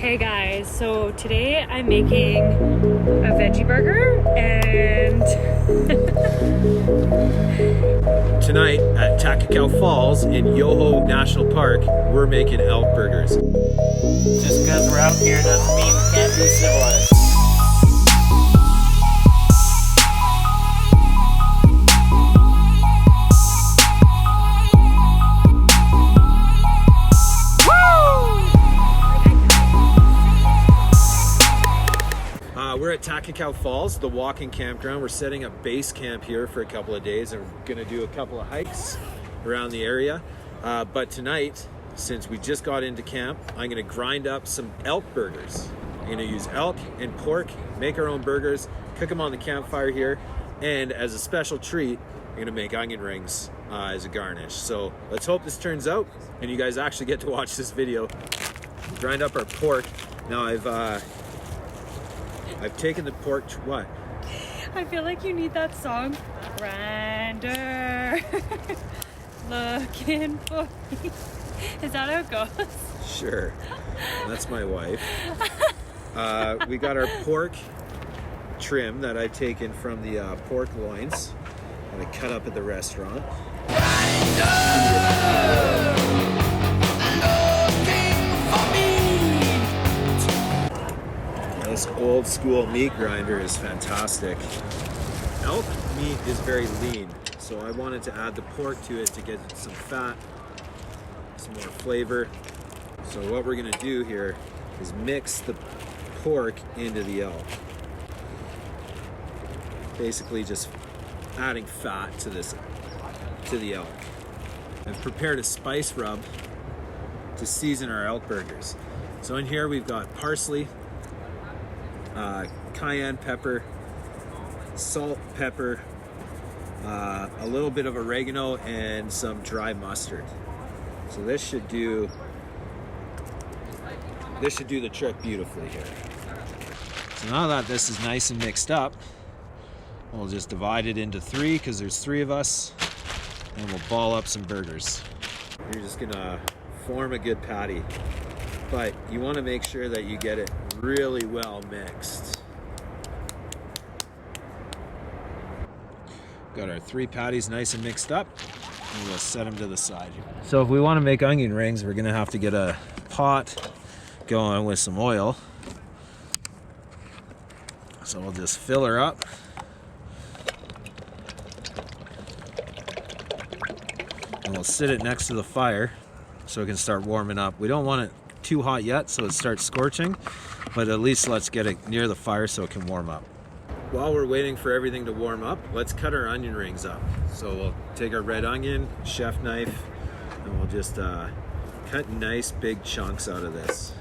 Hey guys, so today I'm making a veggie burger and tonight at Takakau Falls in Yoho National Park, we're making elk burgers. Just because we're out here doesn't mean we can't be civilized. We're at Takakau Falls, the walking campground. We're setting up base camp here for a couple of days and we're gonna do a couple of hikes around the area. But tonight, since we just got into camp, I'm gonna grind up some elk burgers. I'm gonna use elk and pork, make our own burgers, cook them on the campfire here, and as a special treat, I'm gonna make onion rings as a garnish. So let's hope this turns out and you guys actually get to watch this video. Grind up our pork. Now I've taken the pork, what? I feel like you need that song. Grinder, looking for me. Is that how it goes? Sure, that's my wife. We got our pork trim that I've taken from the pork loins that I cut up at the restaurant. This old school meat grinder is fantastic. Elk meat is very lean, so I wanted to add the pork to it to get some fat, some more flavor. So what we're gonna do here is mix the pork into the elk. Basically just adding fat to the elk. I've prepared a spice rub to season our elk burgers. So in here we've got parsley, cayenne pepper, salt, pepper, a little bit of oregano, and some dry mustard. So this should do the trick beautifully here. So now that this is nice and mixed up, we'll just divide it into three because there's three of us, and we'll ball up some burgers. You're just gonna form a good patty, but you want to make sure that you get it really well mixed. Got our three patties nice and mixed up, and we'll set them to the side. So if we want to make onion rings, we're gonna have to get a pot going with some oil. So we'll just fill her up. And we'll sit it next to the fire so it can start warming up. We don't want it too hot yet so it starts scorching, but at least let's get it near the fire so it can warm up. While we're waiting for everything to warm up, let's cut our onion rings up. So we'll take our red onion, chef knife, and we'll just cut nice big chunks out of this.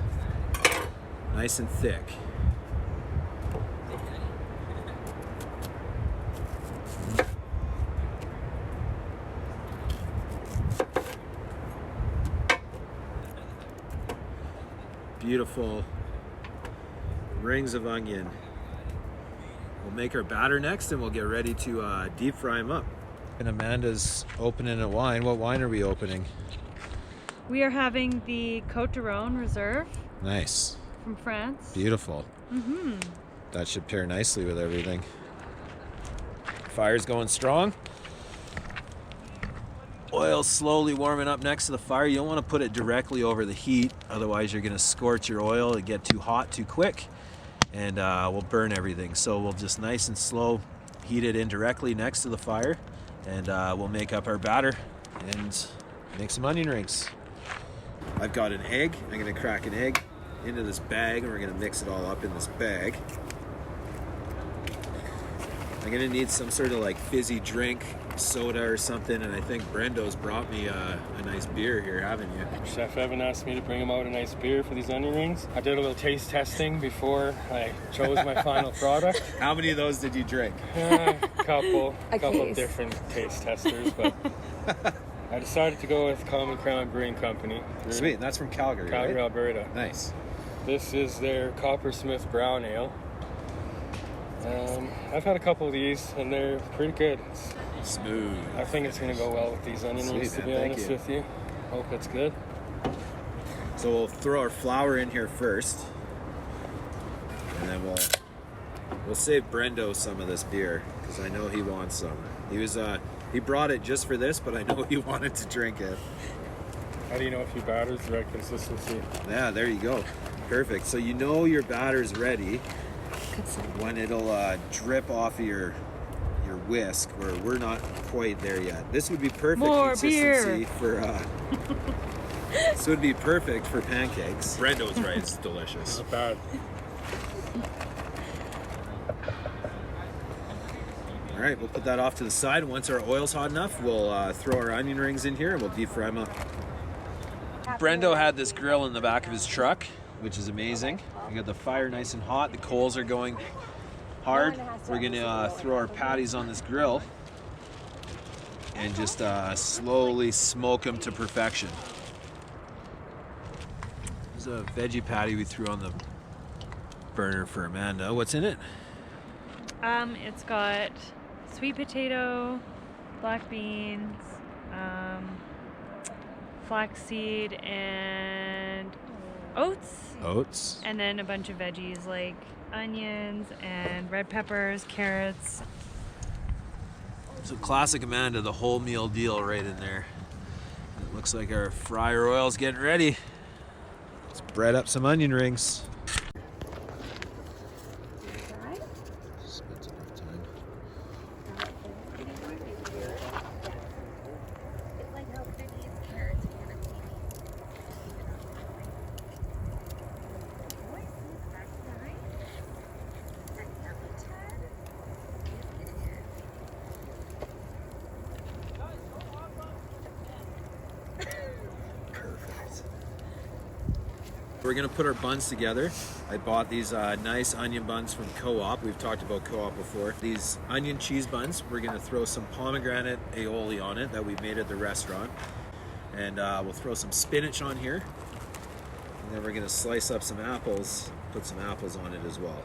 Nice and thick. Beautiful rings of onion. We'll make our batter next and we'll get ready to deep fry them up. And Amanda's opening a wine. What wine are we opening? We are having the Côte d'Aron Reserve. Nice. From France. Beautiful. Mm-hmm. That should pair nicely with everything. Fire's going strong. Oil slowly warming up next to the fire. You don't want to put it directly over the heat, otherwise you're going to scorch your oil and get too hot too quick, and we'll burn everything. So we'll just nice and slow heat it in directly next to the fire, and we'll make up our batter and make some onion rings. I've got an egg. I'm going to crack an egg into this bag, and we're going to mix it all up in this bag. I'm going to need some sort of like fizzy drink, soda or something, and I think Brendo's brought me a nice beer here, haven't you? Chef Evan asked me to bring him out a nice beer for these onion rings. I did a little taste testing before I chose my final product. How many of those did you drink? A couple of different taste testers, but I decided to go with Common Crown Brewing Company. Sweet, that's from Calgary, Calgary, right? Alberta. Nice. This is their Coppersmith Brown Ale. I've had a couple of these and they're pretty good. Smooth. I think it's going to go well with these onion rings, to be honest with you. Hope it's good. So we'll throw our flour in here first, and then we'll save Brendo some of this beer because I know he wants some. He brought it just for this, but I know he wanted to drink it. How do you know if your batter's the right consistency? Yeah, there you go. Perfect. So you know your batter's ready when it'll drip off of your whisk, where we're not quite there yet. This would be perfect consistency for this would be perfect for pancakes. Brendo's right, it's delicious. Not bad. All right, we'll put that off to the side. Once our oil's hot enough, we'll throw our onion rings in here and we'll deep fry them up. Brendo had this grill in the back of his truck, which is amazing. We got the fire nice and hot. The coals are going hard. We're gonna throw our patties on this grill and just slowly smoke them to perfection. There's a veggie patty we threw on the burner for Amanda. What's in it? It's got sweet potato, black beans, flaxseed, and oats. And then a bunch of veggies like onions and red peppers, carrots. So classic Amanda, the whole meal deal right in there. It looks like our fryer oil's getting ready. Let's bread up some onion rings. Spent enough time. We're gonna put our buns together. I bought these nice onion buns from Co-op. We've talked about Co-op before. These onion cheese buns, we're gonna throw some pomegranate aioli on it that we made at the restaurant. And we'll throw some spinach on here. And then we're gonna slice up some apples, put some apples on it as well.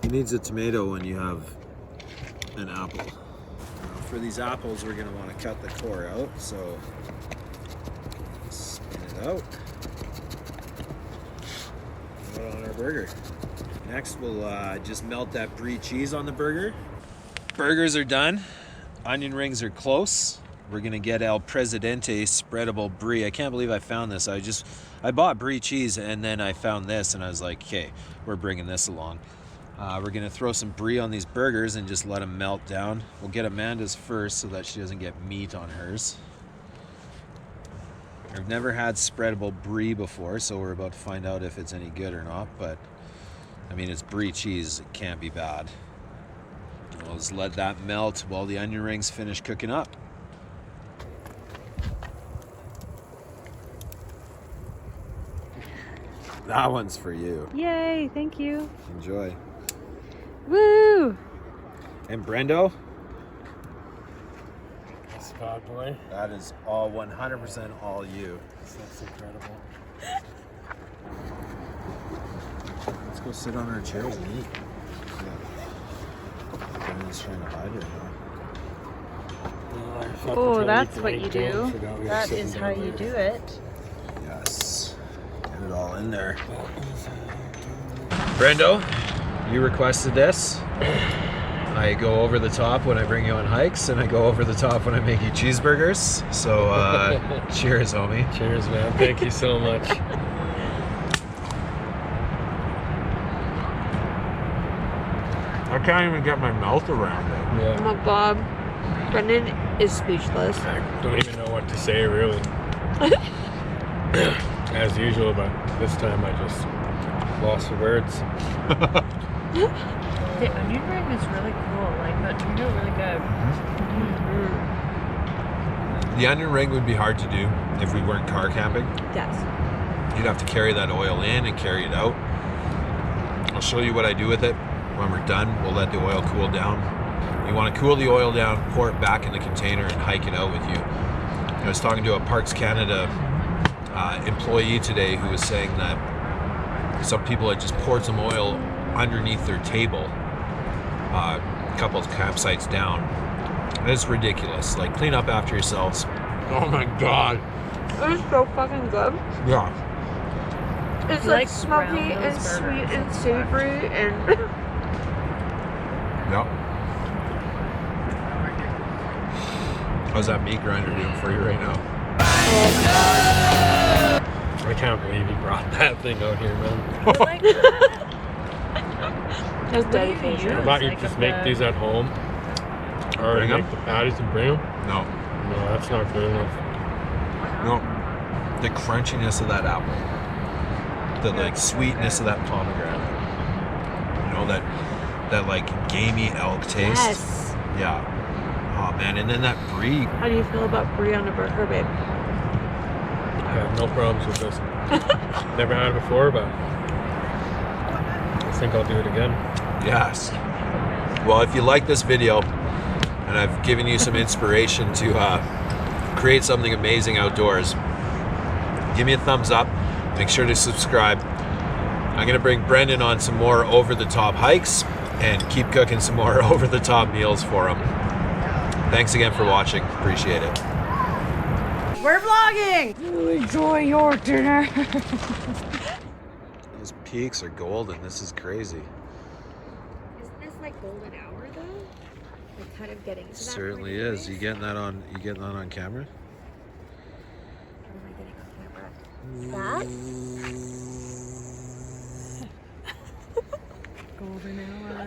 Who needs a tomato when you have an apple? For these apples, we're gonna want to cut the core out, so spin it out. Put it on our burger. Next, we'll just melt that brie cheese on the burger. Burgers are done. Onion rings are close. We're gonna get El Presidente spreadable brie. I can't believe I found this. I bought brie cheese and then I found this and I was like, okay, we're bringing this along. We're gonna throw some brie on these burgers and just let them melt down. We'll get Amanda's first so that she doesn't get meat on hers. I've never had spreadable brie before, so we're about to find out if it's any good or not, but I mean, it's brie cheese, it can't be bad. We'll just let that melt while the onion rings finish cooking up. That one's for you. Yay, thank you. Enjoy. Woo! And Brendo? That's God boy. That is all 100% all you. That's incredible. Let's go sit on our chairs and eat. Yeah. Brendan's trying to hide it now. Oh, that's what you do. That is how you do it. Yes. Get it all in there. Brendo, you requested this. I go over the top when I bring you on hikes, and I go over the top when I make you cheeseburgers. So, cheers, homie. Cheers, man. Thank you so much. I can't even get my mouth around it. Yeah. Oh my God, Brendan is speechless. I don't even know what to say, really. As usual, but this time I just lost the words. The onion ring is really cool. Like, that turned out really good. The onion ring would be hard to do if we weren't car camping. Yes. You'd have to carry that oil in and carry it out. I'll show you what I do with it. When we're done, we'll let the oil cool down. You want to cool the oil down, pour it back in the container, and hike it out with you. I was talking to a Parks Canada employee today who was saying that some people had just poured some oil underneath their table, a couple of campsites down, It's ridiculous. Like, clean up after yourselves. Oh my god. It's so fucking good. Yeah. It's You like like smoky brown and nose sweet burgers. and savory and Yep. How's that meat grinder doing for you right now? I can't believe you brought that thing out here, man. that's What do you dedication. use? How about you Like just of make the- these at home? Or Bring 'em? make the patties and bring them? No. No, that's not good enough. No. The crunchiness of that apple. The like sweetness of that pomegranate. You know, that like gamey elk taste. Yes. Yeah. Oh man, and then that brie. How do you feel about brie on a burger, babe? I have no problems with this. Never had it before, but I think I'll do it again. Yes. Well, if you like this video, and I've given you some inspiration to create something amazing outdoors, give me a thumbs up. Make sure to subscribe. I'm gonna bring Brendan on some more over-the-top hikes and keep cooking some more over-the-top meals for him. Thanks again for watching. Appreciate it. We're vlogging! Enjoy your dinner. Those peaks are golden. This is crazy. Isn't this like golden hour though? Like kind of getting to that Certainly point is. anyways? You getting that on? You getting that on camera? What am I getting on camera? That? Golden hour.